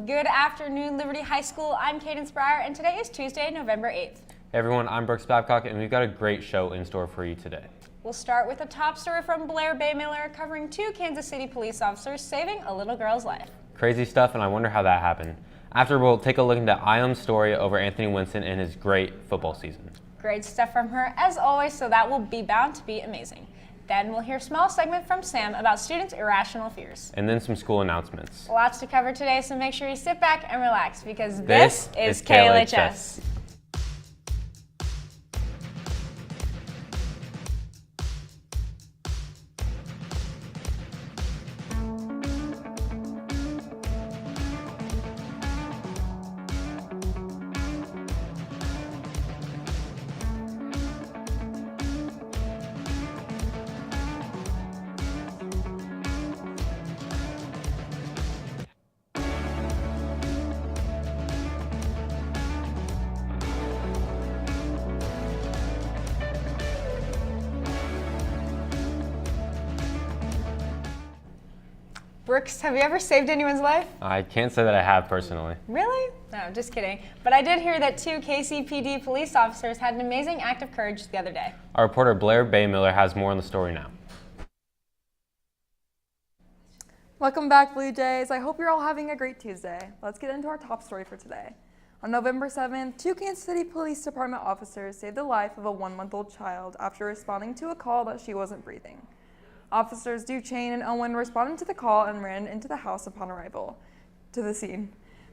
Good afternoon, Liberty High School. I'm Cadence Breyer, and today is Tuesday, November 8th. Hey everyone, I'm Brooks Babcock, and we've got a great show in store for you today. We'll start with a top story from Blair Bay Miller covering 2 Kansas City police officers saving a little girl's life. Crazy stuff, and I wonder how that happened. After, we'll take a look into Iam's story over Anthony Winston and his great football season. Great stuff from her, as always, so that will be bound to be amazing. Then we'll hear a small segment from Sam about students' irrational fears. And then some school announcements. Lots to cover today, so make sure you sit back and relax because this is KLHS. Brooks, have you ever saved anyone's life? I can't say that I have personally. Really? No, just kidding. But I did hear that 2 KCPD police officers had an amazing act of courage the other day. Our reporter Blair Bay Miller has more on the story now. Welcome back, Blue Jays. I hope you're all having a great Tuesday. Let's get into our top story for today. On November 7th, 2 Kansas City Police Department officers saved the life of a 1-month-old child after responding to a call that she wasn't breathing. Officers Duchesne and Owen responded to the call and ran into the house upon arrival to the scene.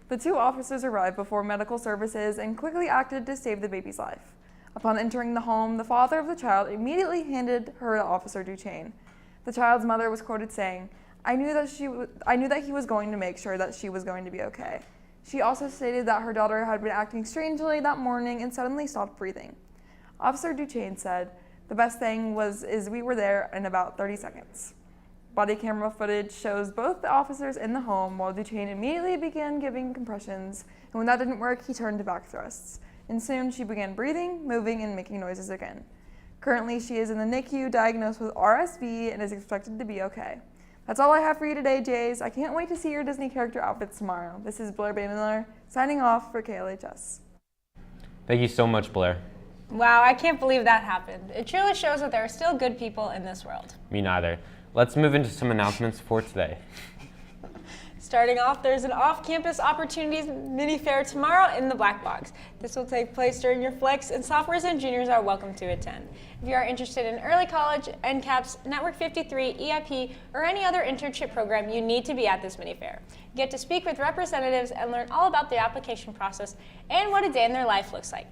The 2 officers arrived before medical services and quickly acted to save the baby's life. Upon entering the home, the father of the child immediately handed her to Officer Duchesne. The child's mother was quoted saying, I knew that he was going to make sure that she was going to be okay. She also stated that her daughter had been acting strangely that morning and suddenly stopped breathing. Officer Duchesne said, the best thing is we were there in about 30 seconds. Body camera footage shows both the officers in the home while Duchesne immediately began giving compressions, and when that didn't work, he turned to back thrusts. And soon she began breathing, moving, and making noises again. Currently, she is in the NICU diagnosed with RSV and is expected to be okay. That's all I have for you today, Jays. I can't wait to see your Disney character outfits tomorrow. This is Blair Bay Miller, signing off for KLHS. Thank you so much, Blair. Wow, I can't believe that happened. It truly shows that there are still good people in this world. Me neither. Let's move into some announcements for today. Starting off, there's an off-campus opportunities mini fair tomorrow in the Black Box. This will take place during your flex, and sophomores and juniors are welcome to attend. If you are interested in early college, NCAPS, Network 53, EIP, or any other internship program, you need to be at this mini fair. You get to speak with representatives and learn all about the application process and what a day in their life looks like.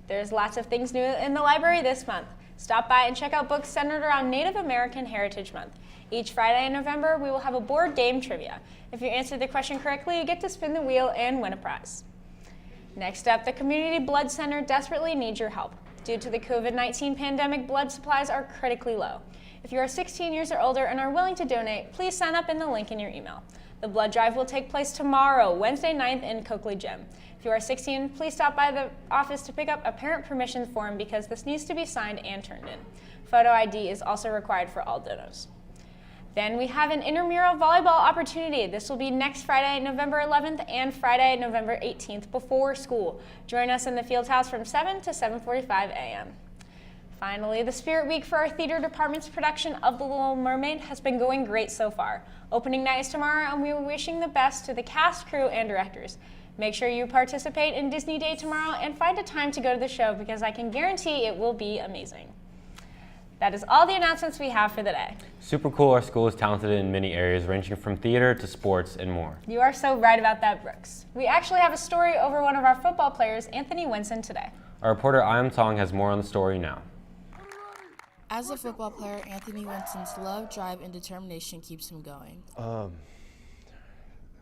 There's lots of things new in the library this month. Stop by and check out books centered around Native American Heritage Month. Each Friday in November, we will have a board game trivia. If you answer the question correctly, you get to spin the wheel and win a prize. Next up, the Community Blood Center desperately needs your help. Due to the COVID-19 pandemic, blood supplies are critically low. If you are 16 years or older and are willing to donate, please sign up in the link in your email. The blood drive will take place tomorrow, Wednesday 9th in Coakley Gym. If you are 16, please stop by the office to pick up a parent permission form because this needs to be signed and turned in. Photo ID is also required for all donos. Then we have an intramural volleyball opportunity. This will be next Friday, November 11th and Friday, November 18th before school. Join us in the field house from 7 to 7:45 a.m. Finally, the Spirit Week for our theater department's production of The Little Mermaid has been going great so far. Opening night is tomorrow, and we are wishing the best to the cast, crew, and directors. Make sure you participate in Disney Day tomorrow and find a time to go to the show because I can guarantee it will be amazing. That is all the announcements we have for the day. Super cool, our school is talented in many areas ranging from theater to sports and more. You are so right about that, Brooks. We actually have a story over one of our football players, Anthony Winston, today. Our reporter Iam Tong has more on the story now. As a football player, Anthony Winston's love, drive, and determination keeps him going.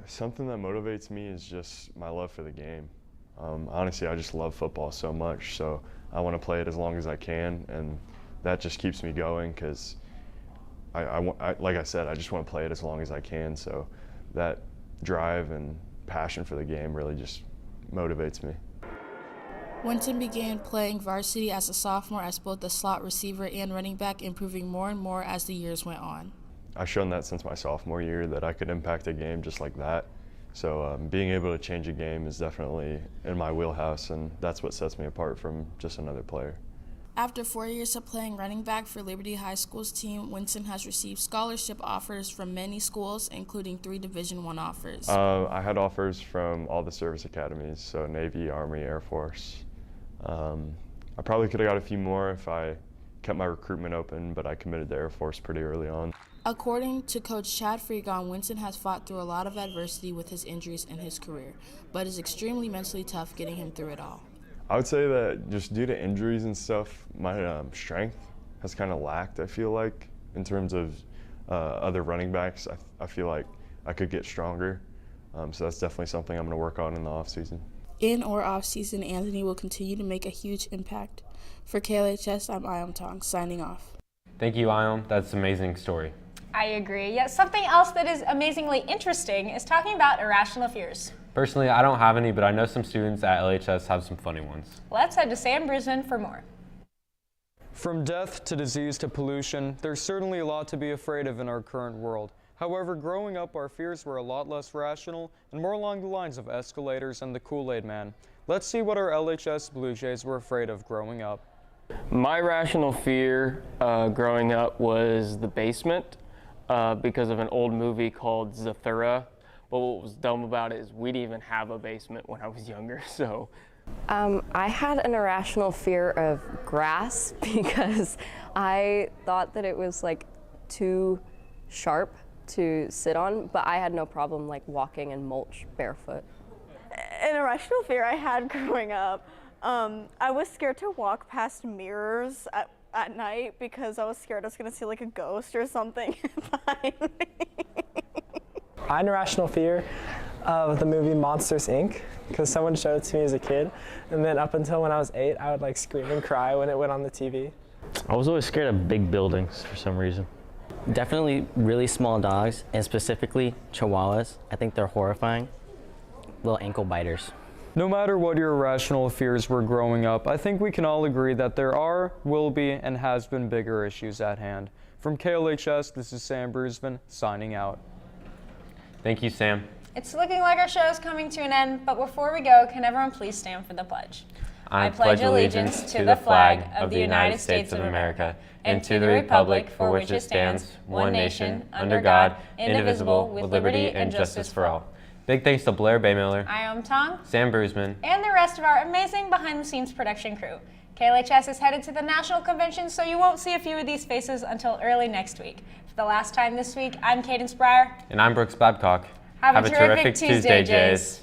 Something that motivates me is just my love for the game. Honestly, I just love football so much, so I want to play it as long as I can, and that just keeps me going because, like I said, I just want to play it as long as I can, so that drive and passion for the game really just motivates me. Winston began playing varsity as a sophomore as both a slot receiver and running back, improving more and more as the years went on. I've shown that since my sophomore year that I could impact a game just like that, So being able to change a game is definitely in my wheelhouse, and that's what sets me apart from just another player. After 4 years of playing running back for Liberty High School's team, Winston has received scholarship offers from many schools, including 3 Division I offers. I had offers from all the service academies, so Navy, Army, Air Force. I probably could have got a few more if I kept my recruitment open, but I committed to Air Force pretty early on. According to Coach Chad Freegon, Winston has fought through a lot of adversity with his injuries in his career, but is extremely mentally tough getting him through it all. I would say that just due to injuries and stuff, my strength has kind of lacked, I feel like, in terms of other running backs. I feel like I could get stronger, so that's definitely something I'm going to work on in the offseason. In or off season, Anthony will continue to make a huge impact. For KLHS, I'm Iam Tong, signing off. Thank you, Iam. That's an amazing story. I agree. Yet something else that is amazingly interesting is talking about irrational fears. Personally, I don't have any, but I know some students at LHS have some funny ones. Let's head to Sam Brisbane for more. From death to disease to pollution, there's certainly a lot to be afraid of in our current world. However, growing up, our fears were a lot less rational and more along the lines of escalators and the Kool-Aid Man. Let's see what our LHS Blue Jays were afraid of growing up. My rational fear growing up was the basement because of an old movie called Zathura. But what was dumb about it is we didn't even have a basement when I was younger, so. I had an irrational fear of grass because I thought that it was like too sharp to sit on, but I had no problem like walking in mulch barefoot. An irrational fear I had growing up, I was scared to walk past mirrors at night because I was scared I was gonna see like a ghost or something behind me. I had an irrational fear of the movie Monsters, Inc. because someone showed it to me as a kid, and then up until when I was 8, I would like scream and cry when it went on the TV. I was always scared of big buildings for some reason. Definitely really small dogs, and specifically Chihuahuas. I think they're horrifying. Little ankle biters. No matter what your irrational fears were growing up, I think we can all agree that there are, will be, and has been bigger issues at hand. From KLHS, this is Sam Brisbane, signing out. Thank you, Sam. It's looking like our show is coming to an end, but before we go, can everyone please stand for the pledge? I pledge allegiance to the flag of the United States of America and to the republic for which it stands, one nation, under God, indivisible, with liberty and justice for all. Big thanks to Blair Baymiller, Iam Tong, Sam Brisbane, and the rest of our amazing behind-the-scenes production crew. KLHS is headed to the National Convention, so you won't see a few of these faces until early next week. For the last time this week, I'm Cadence Breyer. and I'm Brooks Babcock. Have a terrific Tuesday, Jays.